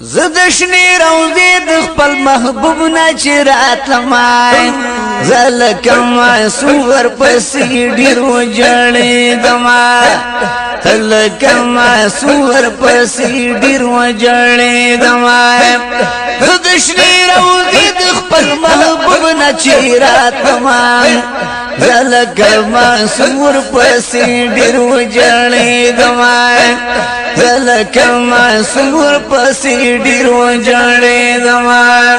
زدشنی روزی دخپل محبوب نچرات لمائی زلکم سور پسی ڈیرو جڑی دمائی زلکم سور پسی ڈیرو جڑی دمائی زدشنی روزی دخپل محبوب نچرات لمائی زلکم سور پسی ڈیرو جڑی دمائی زلکم سور پسی ڈیرو جڑی دمائی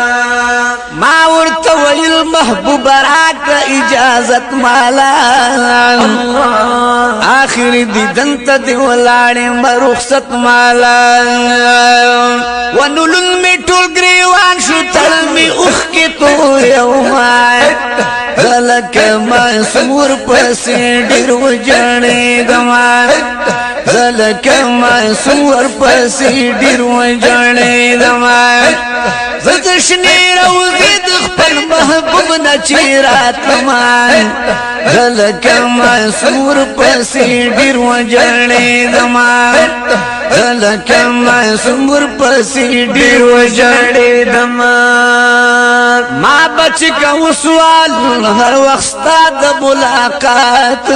ما ورطا ویل محبوب راک اجازت مالا آخری دیدن تا دیولاڑی مرخصت مالا ونولن می ٹول گریوان شو تل می اخ کی تو یومائی زلکم سور پسی ڈیرو جڑی دمائی زلکم سور پسی ڈیرو جڑی دمائی زدشنی روزی دخپل محبوب نچیرات لمائی زلکم سور پسی ڈیرو جڑی دمائی زلکم سور پسی ڈیرو جڑی دمائی ما بچ کو سوال ہر وقت دا ملاقات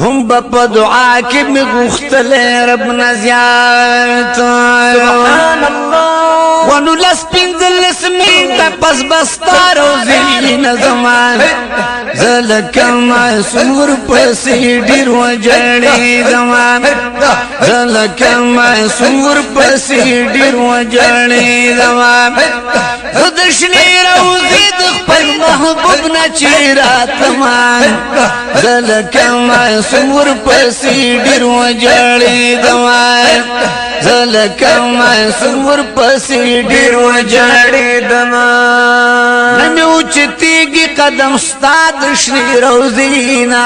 ہم بپا دعا کی میں گختلے رب نزیارت سبحان اللہ ونو لس پنزل اسمین تا پس بستا روزی نظمان زلکم سور پسی ڈیرو جڑی زمان زلکم سور پسی ڈیرو جڑی زمان زدشنی روزی دخپل محبوب نچیرات مان زلکم سور پسی ڈیرو جڑی دمائی زلکم سور پسی ڈیرو جڑی دمائی نمی اوچتی گی قدم ستاد شری روزینا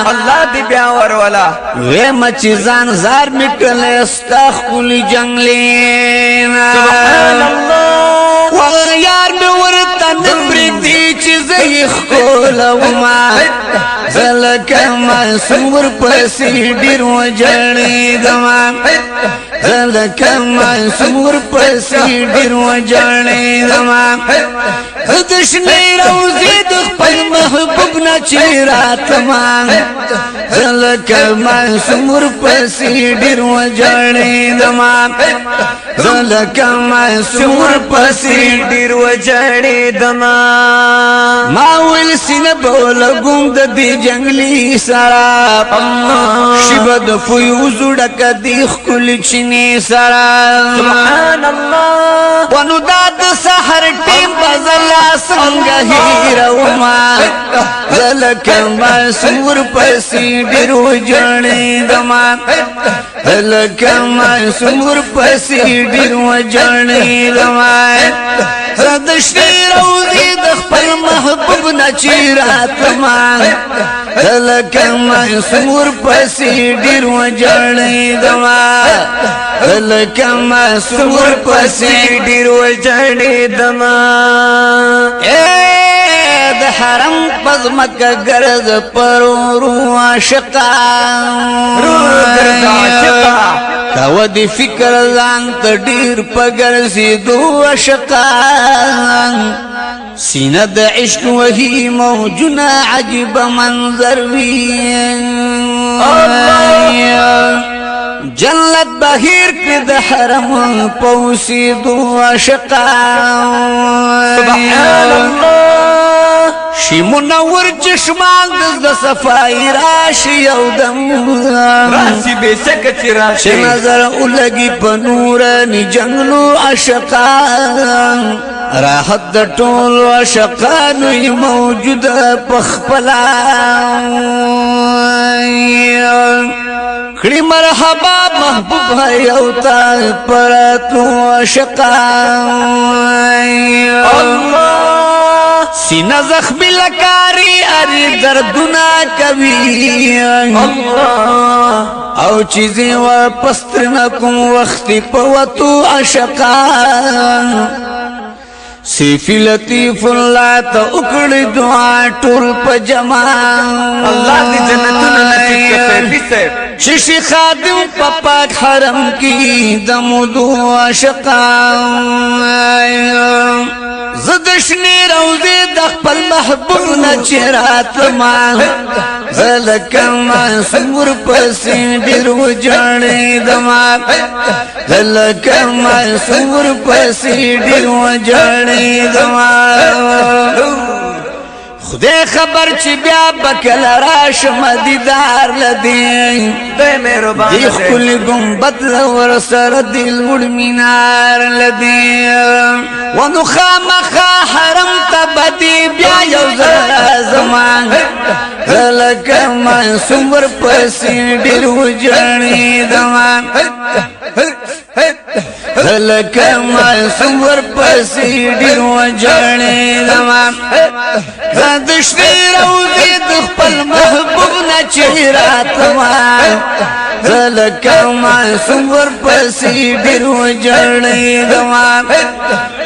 اللہ دی بیاور والا ویم چیزان زار مکلے استاخ کلی جنگلینا سبحان اللہ وغیار میورتا نبری دی چیزی خولوما زلکم سور پسی ڈیرو جڑی دمائی زلکم سور پسی ڈیرو جڑی دمائی زدشنی روزی دخپل محبوب نچیرات مان زلکم سور پسی ڈیرو جڑی دمائی زلکم سور پسی ڈیرو جڑی دمائی ماویل سین بولگم دا دی جنگلی سراب شبد فیوز ڈک دیخ کل چنی سراب سبحان اللہ ونو داد سحر ٹیم بزلا سنگا ہی روما زلکم سور پسی ڈیرو جڑی دمان زلکم سور پسی ڈیرو جڑی دمان زدشنی روزی دخپل محبوب نچیرات مان زلکم سور پسی ڈیرو جڑی دمان زلکم سور پسی ڈیرو جڑی دمان اید حرم پزمک گرز پرو رو عاشقان کوا دی فکر زانت دیر پگر سی دو عاشقان سینہ دا عشق وہی موجنا عجب منظر وی جنت بہیر کد حرم پوسی دو عاشقان سبحان اللہ شی منور چشمان دزد صفائی راشی او دم راسی بے سکت راشی شی نظر اولگی پنورانی جنگلو عاشقان راحت دا طول عاشقانوی موجود پخپلا کڑی مرحبا محبوب ہے اوتا پراتو عاشقان اللہ سینہ زخمی لکاری اری دردنا کبھی اللہ او چیزیں واپس ترنکم وقتی پوتو عاشقان سیفی لطیف اللہ تا اکڑی دعا ٹول پا جمع اللہ دی جنتون نصیب کا سیفی صاحب ششی خادم پاک حرم کی دمدو عاشقان زدشنی روزی دخپل محبوب نچرات مان زلکم سور پسی ڈرو جانے دماغ زلکم سور پسی ڈرو جانے دماغ خدای خبر چی بیا بکل راش مدیدار لدین دی خل گنبت لور سر دل مڑ مینار لدین ونخام خا حرم تبدی بیا یوزر زمان زلکم سمر پسی ڈرو جانی دمان زلکم سمر پسی ڈرو جانی دمان دشنی روزی دخپل محبوب نچیرات مان زلکم سمور پسی ڈرو جڑی دمان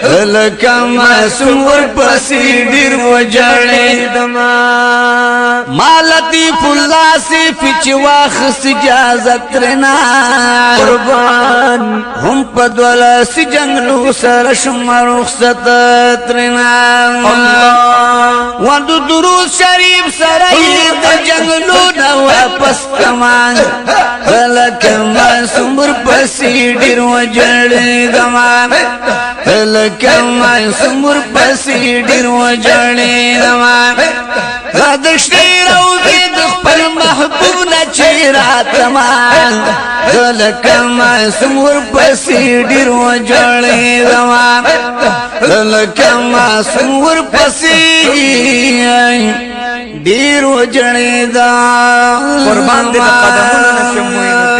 زلکم سمور پسی ڈرو جڑی دمان ما لطیف اللہ سیفی چواخ سجازت رنا قربان ہم پدولا سی جنگلو سرشم رخصت رنا وندو دروس شریف سرائی دا جنگلو نا واپس کمان زلکم سمر پسی ڈرو جڑی دمان زلکم سمر پسی ڈرو جڑی دمان زدشتی روزی دخپل محبوب نچیرات مان زلکم سمر پسی ڈرو جڑی دمان زلکم سمر پسی ڈیرو جڑی دا قربان دل قدمون نشم موین